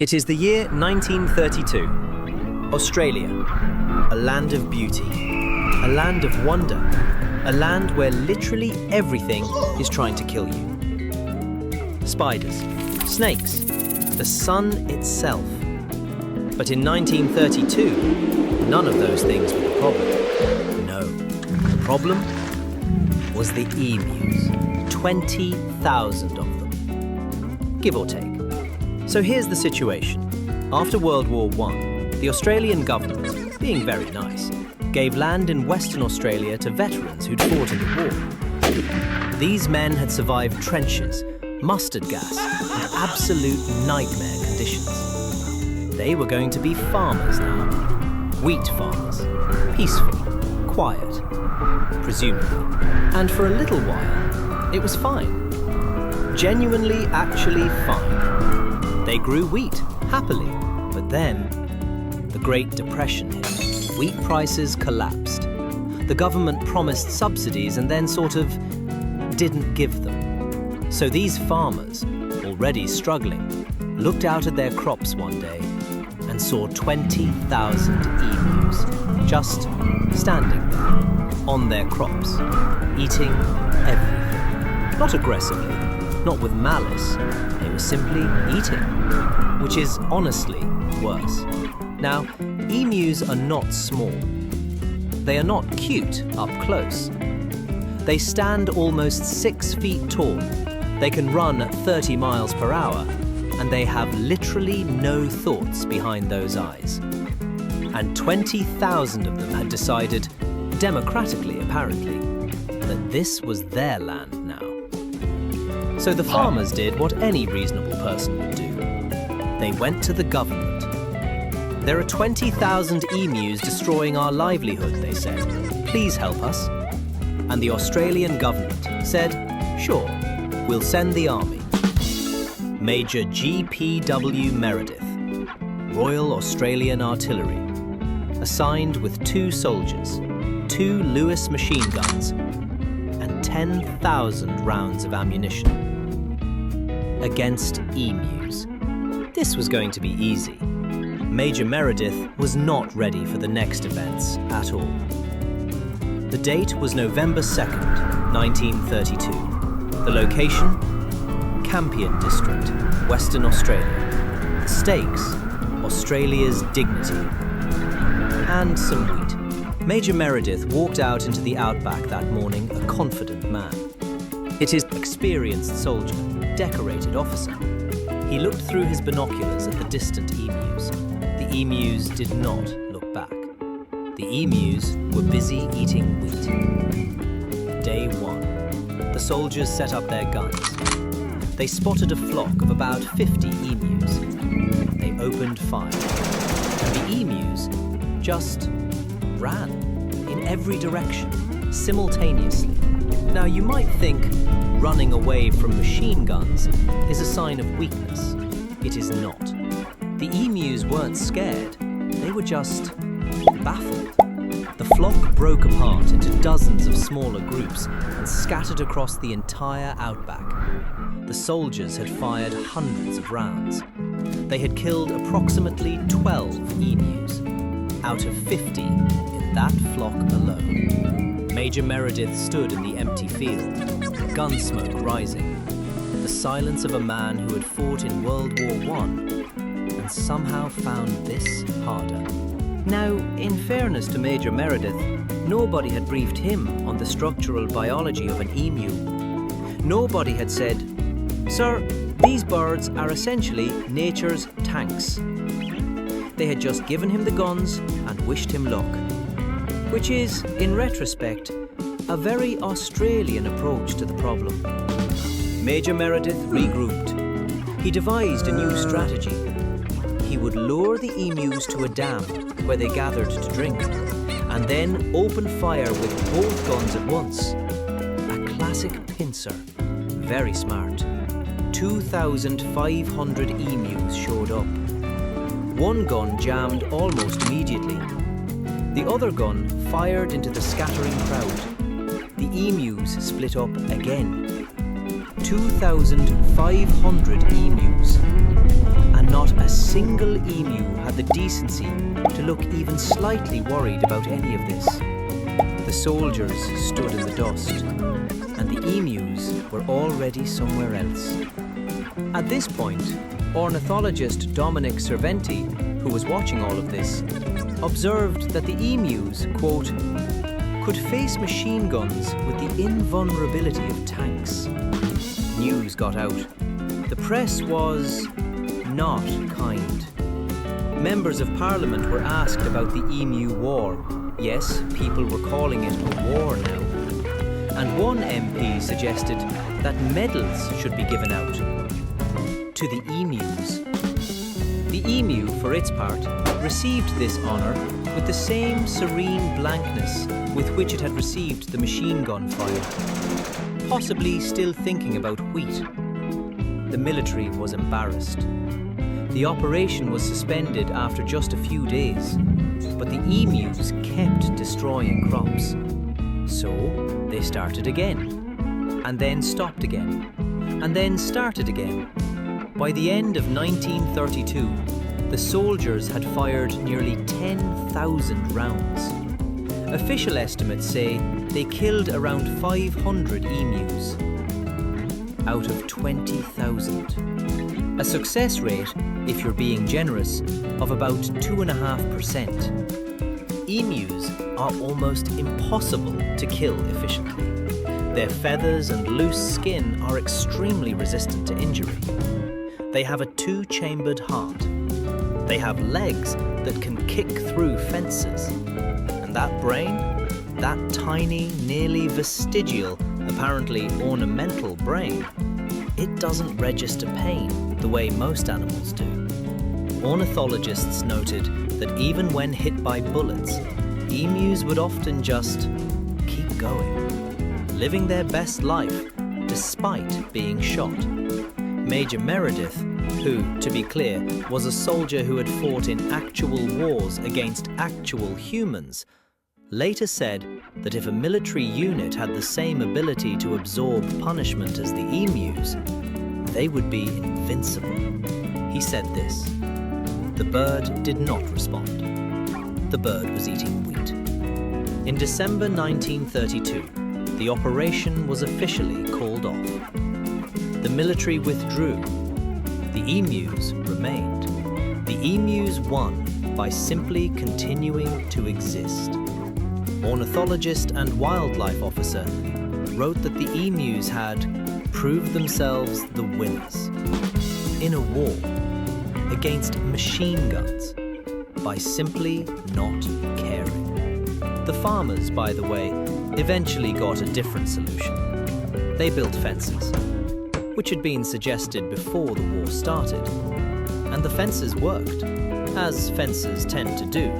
It is the year 1932. Australia, a land of beauty, a land of wonder, a land where literally everything is trying to kill you. Spiders, snakes, the sun itself. But in 1932, none of those things were the problem. No, the problem was the emus. 20,000 of them, give or take. So here's the situation. After World War I, the Australian government, being very nice, gave land in Western Australia to veterans who'd fought in the war. These men had survived trenches, mustard gas, and absolute nightmare conditions. They were going to be farmers now. Wheat farmers. Peaceful, quiet, presumably. And for a little while, it was fine. Genuinely, actually fine. They grew wheat, happily, but then the Great Depression hit. Wheat prices collapsed. The government promised subsidies and then sort of didn't give them. So these farmers, already struggling, looked out at their crops one day and saw 20,000 emus just standing there on their crops, eating everything. Not aggressively, not with malice, they were simply eating, which is honestly worse. Now, emus are not small. They are not cute up close. They stand almost 6 feet tall. They can run at 30 miles per hour, and they have literally no thoughts behind those eyes. And 20,000 of them had decided, democratically apparently, that this was their land now. So the farmers did what any reasonable person would do. They went to the government. There are 20,000 emus destroying our livelihood, they said. Please help us. And the Australian government said, sure, we'll send the army. Major G.P.W. Meredith, Royal Australian Artillery, assigned with 2 soldiers, 2 Lewis machine guns, and 10,000 rounds of ammunition. Against emus. This was going to be easy. Major Meredith was not ready for the next events at all. The date was November 2nd, 1932. The location? Campion District, Western Australia. The stakes? Australia's dignity. And some wheat. Major Meredith walked out into the outback that morning a confident man. It is an experienced soldier, decorated officer. He looked through his binoculars at the distant emus. The emus did not look back. The emus were busy eating wheat. Day 1. The soldiers set up their guns. They spotted a flock of about 50 emus. They opened fire. And the emus just ran in every direction, simultaneously. Now you might think running away from machine guns is a sign of weakness. It is not. The emus weren't scared. They were just baffled. The flock broke apart into dozens of smaller groups and scattered across the entire outback. The soldiers had fired hundreds of rounds. They had killed approximately 12 emus out of 50 in that flock alone. Major Meredith stood in the empty field, gun smoke rising, the silence of a man who had fought in World War I and somehow found this harder. Now, in fairness to Major Meredith, nobody had briefed him on the structural biology of an emu. Nobody had said, "Sir, these birds are essentially nature's tanks." They had just given him the guns and wished him luck. Which is, in retrospect, a very Australian approach to the problem. Major Meredith regrouped. He devised a new strategy. He would lure the emus to a dam where they gathered to drink, and then open fire with both guns at once. A classic pincer. Very smart. 2,500 emus showed up. One gun jammed almost immediately. The other gun fired into the scattering crowd. The emus split up again. 2,500 emus, and not a single emu had the decency to look even slightly worried about any of this. The soldiers stood in the dust, and the emus were already somewhere else. At this point, ornithologist Dominic Cerventi, who was watching all of this, observed that the emus, quote, could face machine guns with the invulnerability of tanks. News got out. The press was not kind. Members of Parliament were asked about the Emu War. Yes, people were calling it a war now. And one MP suggested that medals should be given out to the emus. The emu, for its part, received this honour with the same serene blankness with which it had received the machine gun fire, possibly still thinking about wheat. The military was embarrassed. The operation was suspended after just a few days, but the emus kept destroying crops. So they started again, and then stopped again, and then started again. By the end of 1932, the soldiers had fired nearly 10,000 rounds. Official estimates say they killed around 500 emus out of 20,000. A success rate, if you're being generous, of about 2.5%. Emus are almost impossible to kill efficiently. Their feathers and loose skin are extremely resistant to injury. They have a two-chambered heart. They have legs that can kick through fences. And that brain, that tiny, nearly vestigial, apparently ornamental brain, it doesn't register pain the way most animals do. Ornithologists noted that even when hit by bullets, emus would often just keep going, living their best life despite being shot. Major Meredith, who, to be clear, was a soldier who had fought in actual wars against actual humans, later said that if a military unit had the same ability to absorb punishment as the emus, they would be invincible. He said this: the bird did not respond. The bird was eating wheat. In December 1932, the operation was officially called off. The military withdrew. The emus remained. The emus won by simply continuing to exist. Ornithologist and wildlife officer wrote that the emus had proved themselves the winners in a war against machine guns by simply not caring. The farmers, by the way, eventually got a different solution. They built fences, which had been suggested before the war started, and the fences worked, as fences tend to do,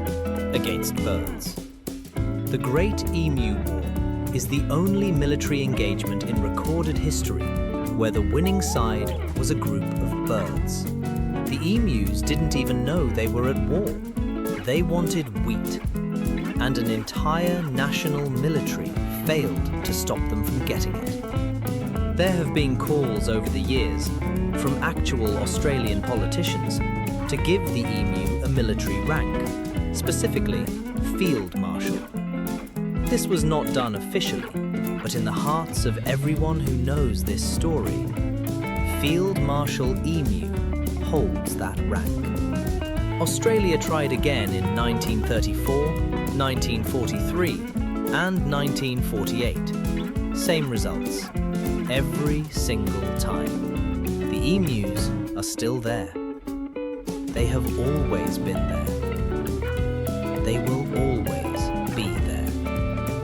against birds. The Great Emu War is the only military engagement in recorded history where the winning side was a group of birds. The emus didn't even know they were at war. They wanted wheat, and an entire national military failed to stop them from getting it. There have been calls over the years from actual Australian politicians to give the emu a military rank, specifically Field Marshal. This was not done officially, but in the hearts of everyone who knows this story, Field Marshal Emu holds that rank. Australia tried again in 1934, 1943, and 1948. Same results, every single time. The emus are still there. They have always been there. They will always